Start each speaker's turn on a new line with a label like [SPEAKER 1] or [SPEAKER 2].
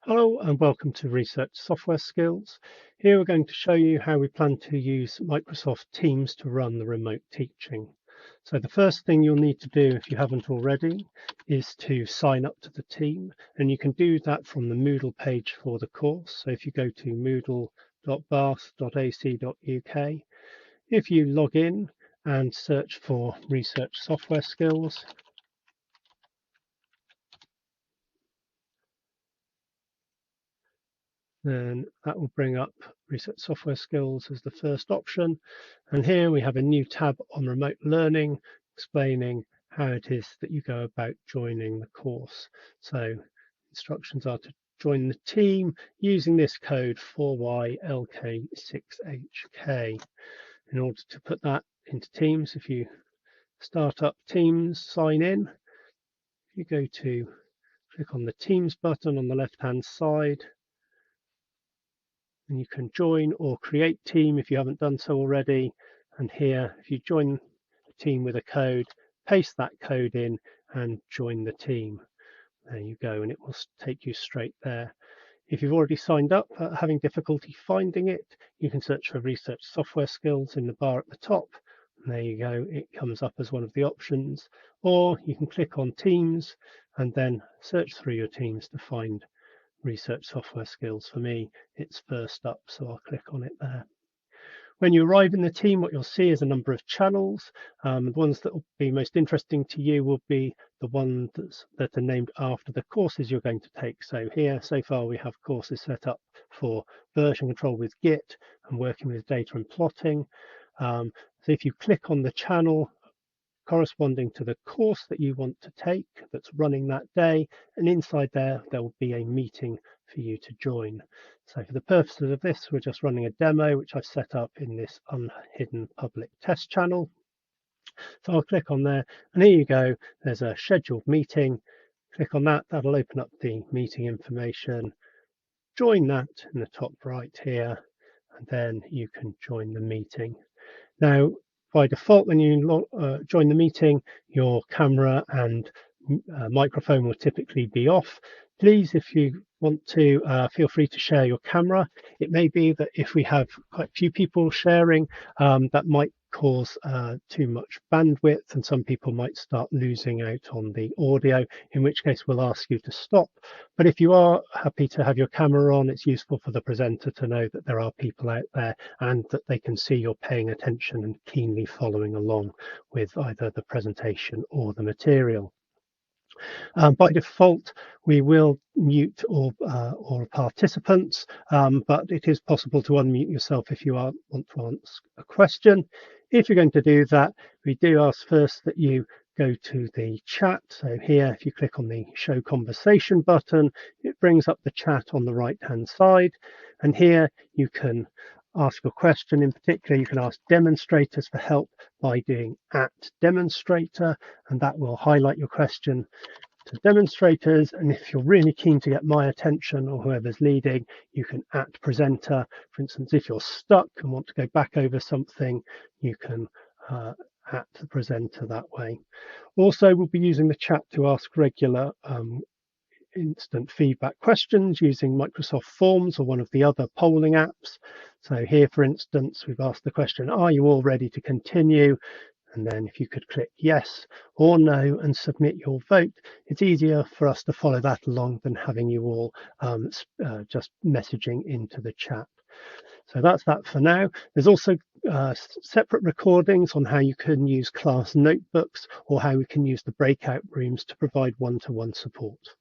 [SPEAKER 1] Hello and welcome to Research Software Skills. Here we're going to show you how we plan to use Microsoft Teams to run the remote teaching. So the first thing you'll need to do, if you haven't already, is to sign up to the team, and you can do that from the Moodle page for the course. So if you go to moodle.bath.ac.uk, if you log in and search for Research Software Skills, then that will bring up Research Software Skills as the first option. And here we have a new tab on remote learning explaining how it is that you go about joining the course. So instructions are to join the team using this code 4YLK6HK. In order to put that into Teams, if you start up Teams, sign in, you go to click on the Teams button on the left hand side, and you can join or create team if you haven't done so already. And here, if you join the team with a code, paste that code in and join the team. There you go, and it will take you straight there. If you've already signed up, having difficulty finding it, you can search for Research Software Skills in the bar at the top. And there you go, it comes up as one of the options. Or you can click on Teams and then search through your teams to find Research Software Skills. For me, it's first up, so I'll click on it there. When you arrive in the team, what you'll see is a number of channels. The ones that will be most interesting to you will be the ones that are named after the courses you're going to take. So here, so far, we have courses set up for version control with Git and working with data and plotting. So if you click on the channel corresponding to the course that you want to take that's running that day, and inside there will be a meeting for you to join. So for the purposes of this, we're just running a demo which I've set up in this unhidden public test channel. So I'll click on there, and here you go, there's a scheduled meeting. Click on that, that'll open up the meeting information. Join that in the top right here, and then you can join the meeting. Now, by default, when you join the meeting, your camera and microphone will typically be off. Please, if you want to, feel free to share your camera. It may be that if we have quite a few people sharing, that might cause too much bandwidth, and some people might start losing out on the audio, in which case we'll ask you to stop. But if you are happy to have your camera on, it's useful for the presenter to know that there are people out there and that they can see you're paying attention and keenly following along with either the presentation or the material. By default, we will mute all participants, but it is possible to unmute yourself if you want to ask a question. If you're going to do that, we do ask first that you go to the chat. So here, if you click on the Show Conversation button, it brings up the chat on the right-hand side. And here you can ask a question. In particular, you can ask demonstrators for help by doing @demonstrator, and that will highlight your question to demonstrators. And if you're really keen to get my attention or whoever's leading, you can @presenter. For instance, if you're stuck and want to go back over something, you can @the presenter that way. Also, we'll be using the chat to ask regular instant feedback questions using Microsoft Forms or one of the other polling apps. So here, for instance, we've asked the question, are you all ready to continue? And then if you could click yes or no and submit your vote, it's easier for us to follow that along than having you all just messaging into the chat. So that's that for now. There's also separate recordings on how you can use class notebooks or how we can use the breakout rooms to provide one-to-one support.